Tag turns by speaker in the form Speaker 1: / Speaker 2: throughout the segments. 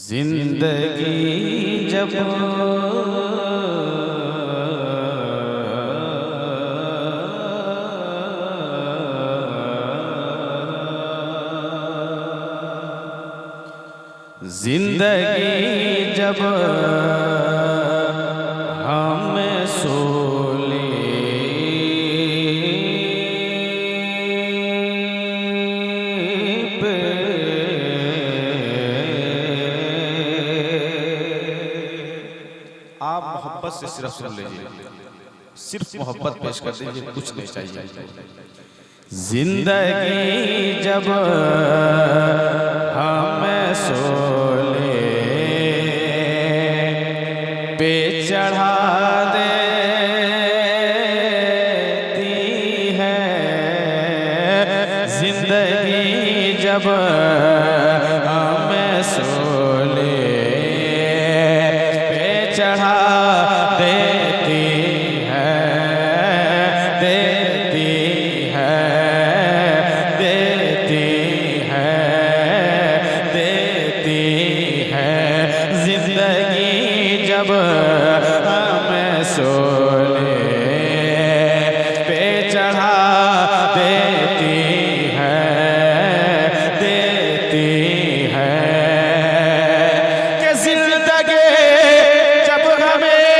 Speaker 1: जिंदगी जब जिंदगी जब हमें सोले पे आप मोहब्बत से सिर्फ सुन लीजिए, सिर्फ मोहब्बत पेश कर दीजिए, कुछ नहीं चाहिए। जिंदगी जब हमें सोले पे चढ़ा देती है, जिंदगी जब हमें सोले पे चढ़ा देती है, देती है, देती है, देती है, जिंदगी जब हमें सोले पे चढ़ा देती है, देती है, कि जिंदगी जब हमें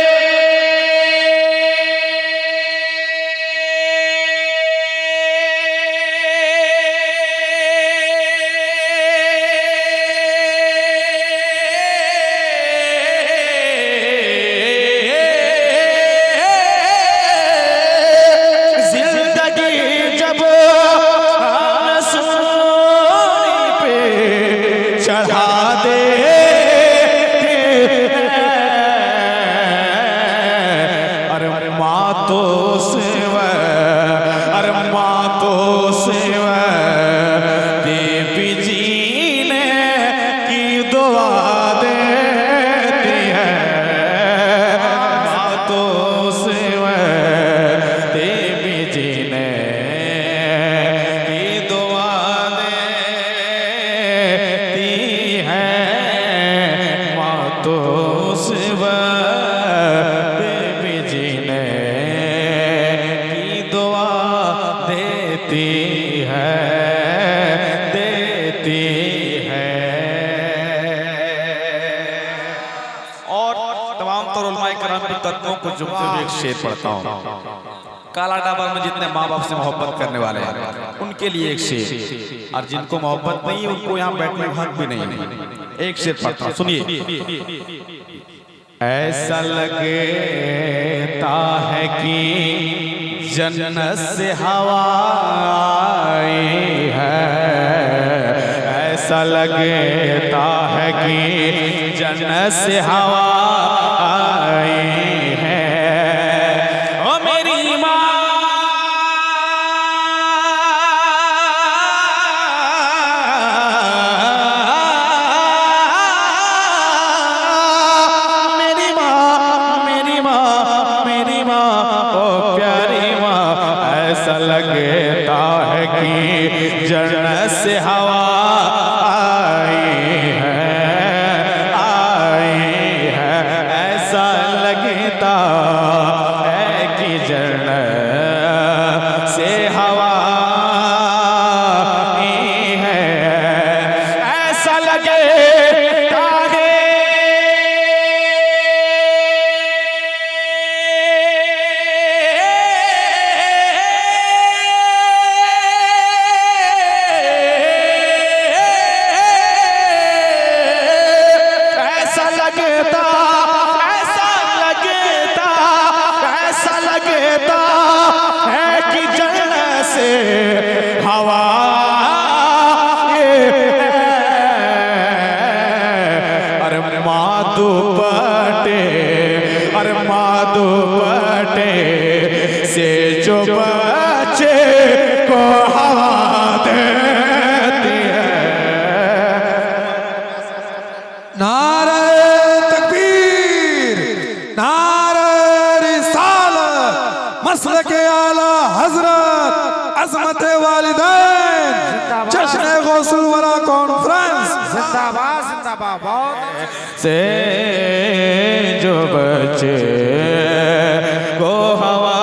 Speaker 1: चढ़ा दे, अरे माँ तो सेव, अरे माँ तो सेव देवी जी ने की दुआ देती है, माँ तो सेव देवी जी ने की दुआ तो शिव देवी जी ने की दुआ देती है, देती है। और तमाम तर उलमाए कराम की तत्वों को जुमते हुए एक शेर पढ़ता हूँ। काला डाबर में जितने माँ बाप से मोहब्बत करने वाले हैं उनके लिए एक शेर, और जिनको मोहब्बत नहीं है उनको यहाँ बैठने का हक भी नहीं है। एक शेर पढ़ता हूँ, सुनिए। ऐसा लगता है कि जन्नत से हवा आई है, ऐसा लगता है कि जन्नत से हवा आई है, ओ मेरी माँ लगता है कि जन्नत से हवा आई है, ऐसा लगता है कि जन्नत से हवा आई है, ऐसा लगता है हवा, अरे माधु पटे, अरे माधु पटे से जो बच्चे को हवा देती है।
Speaker 2: नारे तकबीर, नारे रिसालत, मसलके आला हजरत अज़मत वालिदैन, जश्न गौसुल वरा कॉन्फ्रेंस जिंदाबाद जिंदाबाद।
Speaker 1: से जो बच्चे को हवा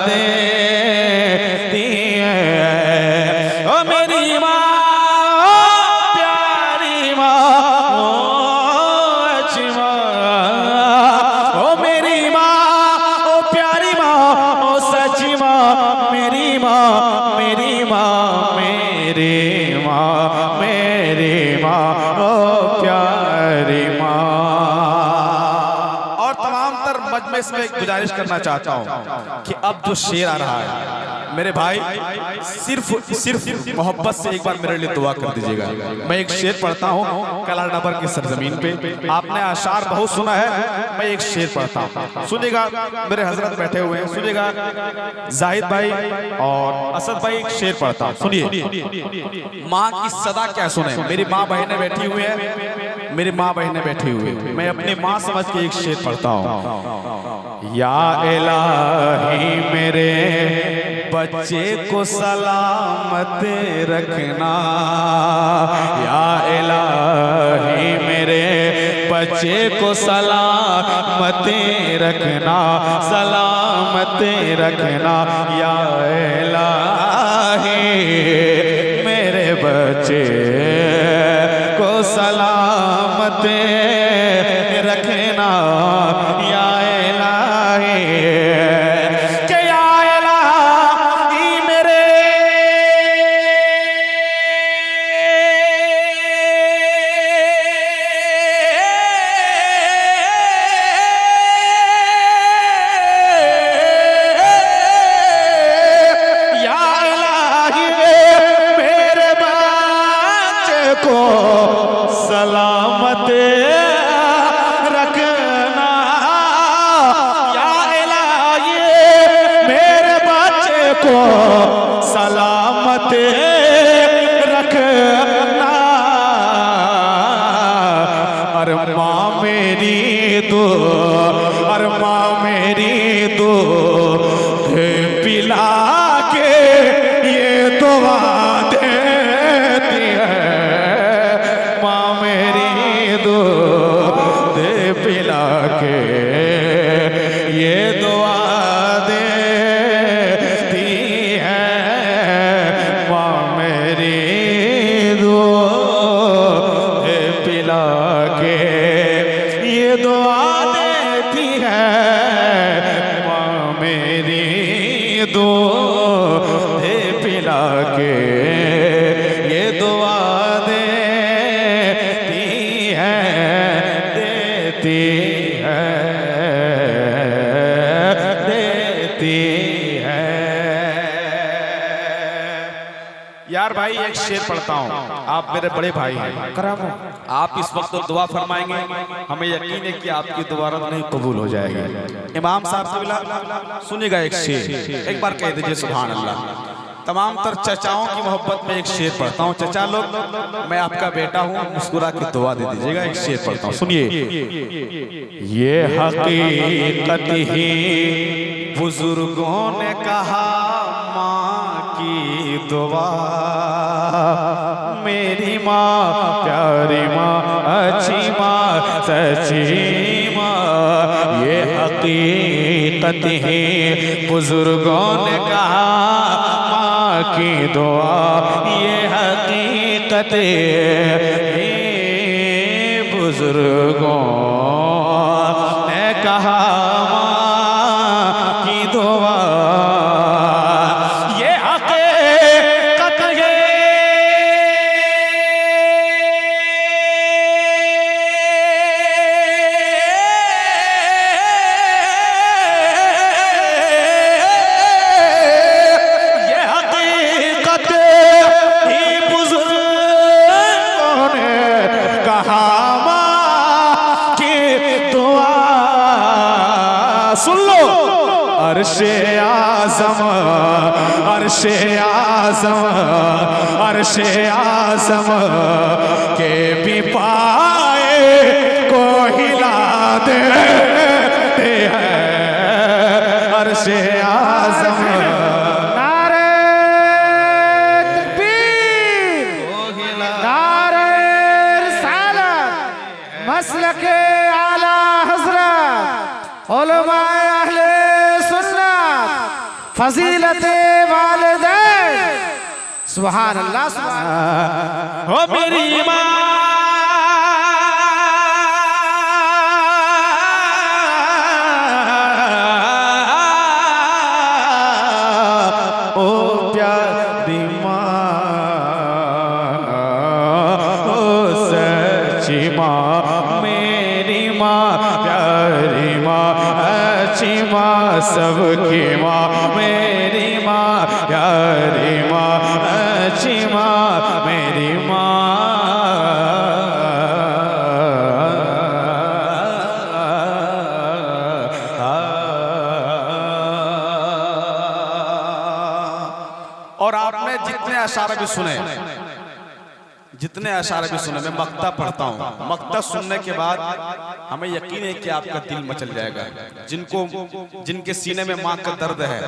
Speaker 1: देती है। ओ मेरी माँ, प्यारी माँ, ओ अच्छी माँ, ओ मेरी माँ, ओ प्यारी माँ, ओ सच्ची माँ, मेरी माँ, मेरी माँ, मेरी माँ, मेरी माँ, ओ प्यारी माँ। और तमाम तर मजमे में एक गुजारिश करना चाहता हूँ कि अब जो शेर आ रहा है मेरे भाई, सिर्फ मोहब्बत से एक बार मेरे लिए दुआ कर दीजिएगा। मैं एक शेर पढ़ता हूँ कलाडबर की सरजमीन पे। आपने आशार बहुत सुना है, मैं एक शेर पढ़ता हूँ, सुनिएगा। मेरे हजरत बैठे हुए हैं, सुनिएगा। जाहिद भाई और असद भाई एक शेर पढ़ता हूँ, सुनिए। माँ की सदा क्या सुने, मेरी माँ बहनें बैठी हुई है, मेरी माँ बहनें बैठी हुई है, मैं अपनी माँ समझ के एक शेर पढ़ता हूँ। या इलाही मेरे बच्चे को सलामत रखना, या इलाही मेरे बच्चे को सलामत रखना, सलामत रखना, या इलाही मेरे बच्चे को सलामत रखना, या इलाही, के या इलाही मेरे या इलाही मेरे बच्चे को सलामत रखना, या इलाही मेरे बच्चे को सलामत रखना। अरे माँ मेरी दो, अरे माँ मेरी दो पिला के ये दुआ देती है, माँ मेरी दूध पिला के ये दुआ देती है, माँ मेरी दूध पिला के ये दुआ देती है, माँ मेरी दूध पिला के ये दुआ देती है, देती है, देती है। यार भाई एक शेर पढ़ता हूँ, आप मेरे बड़े भाई हैं, आप इस वक्त तो दुआ फरमाएंगे, हमें यकीन है कि आपकी दुआ रद नहीं कबूल हो जाएगी। इमाम साहब से मिला, सुनिएगा एक शेर, एक बार कह दीजिए सुभान अल्लाह। तमाम तर चचाओं की मोहब्बत में एक शेर पढ़ता हूँ। चचा लोग, मैं आपका बेटा हूँ, मुस्कुरा के दुआ दे दीजिएगा। एक शेर पढ़ता हूँ, सुनिए। ये हकीकत ही बुजुर्गों ने कहा, माँ की दुआ, मेरी माँ, प्यारी माँ, अच्छी माँ, सच्ची माँ। ये हकीकत ही बुजुर्गों ने कहा, माँ की दुआ, ये हकीकत ही बुजुर्गों ने कहा, माँ की दुआ, ये हकीकत है। सुन लो, अर्शे आज़म, अर्शे आज़म, अर्शे आज़म के भी पाए को हिला देते हैं, अर्शे आज़म। नारे तकबीर, नारे रिसालत,
Speaker 3: शेख आला हजरत उलमाए अहले सुन्नत फजीलत वालिदैन सुभान अल्लाह सुभान अल्लाह।
Speaker 1: ओ मेरी माँ सबकी माँ मेरी माँ प्यारी माँ अच्छी माँ मेरी माँ और आपने जितने अशारे भी सुने मैं मक्ता पढ़ता हूँ। मक्ता सुनने के बाद हमें यकीन है कि आपका दिल मचल जाएगा। जिनके सीने में माँ का दर्द है,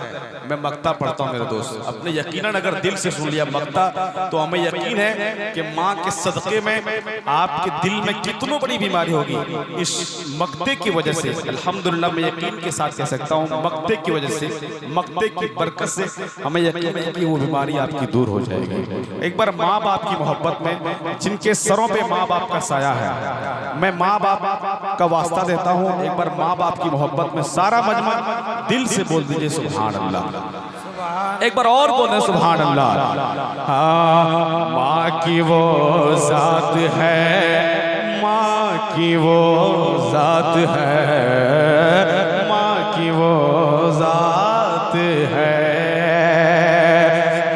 Speaker 1: मैं मक्ता पढ़ता हूँ मेरे दोस्त, अपने यकीनन अगर दिल से सुन लिया मक्ता तो हमें यकीन है कि माँ के सदक़े में आपके दिल में कितनी बड़ी बीमारी होगी, इस मक्ते की वजह से अल्हम्दुलिल्लाह मैं यकीन के साथ कह सकता हूँ, मक्ते की वजह से, मक्ते की बरकत से हमें यकीन है कि वो बीमारी आपकी दूर हो जाएगी। एक बार माँ बाप की मोहब्बत में, जिनके सरों पे माँ बाप का साया है, मैं माँ बाप का वास्ता देता हूँ, एक बार माँ बाप की मोहब्बत में सारा मजमा दिल से बोल दीजिए सुभान अल्लाह। एक बार और बोले सुभान अल्लाह। हाँ, माँ की वो जात है, माँ की वो जात है, माँ की वो जात है,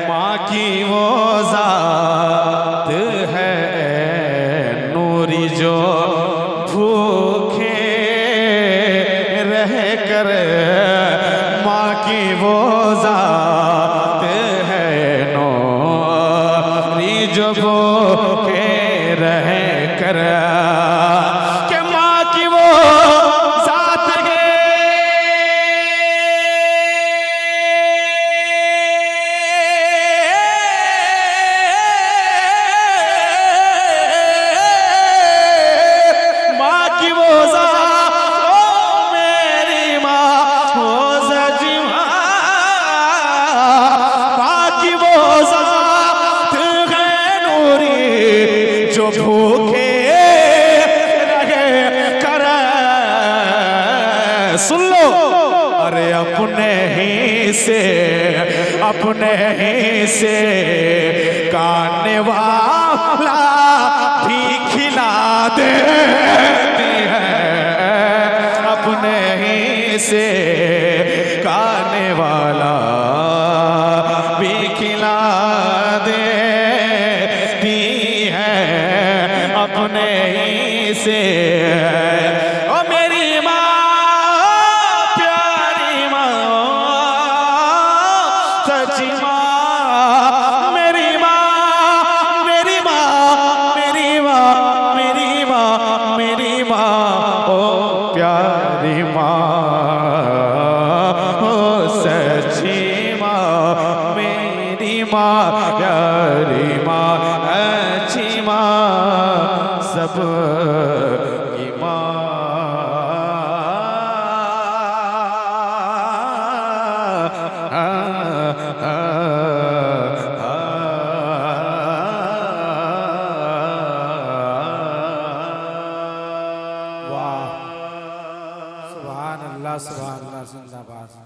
Speaker 1: माँ की वो जात है, नूरी जो भूखे रह कर, माँ की वो जात है, नूरी जो भूखे रह कर, के माँ की वो जात है, माँ की वो जात, ओ मेरी माँ हो सच्ची माँ, माँ की वो जात है नूरी जो भूखे रहे कर, सुन लो, अरे अपने ही से काने वाला भी खिला देती है, अपने ही से काने वाला भी खिला देती है, अपने ही से। ओ मेरी माँ प्यारी माँ सच्ची माँ, मेरी माँ मेरी माँ मेरी माँ मेरी माँ मेरी माँ, ओ प्यारी माँ ओ सच्ची माँ, मेरी माँ प्यारी माँ अच्छी माँ सब की माँ।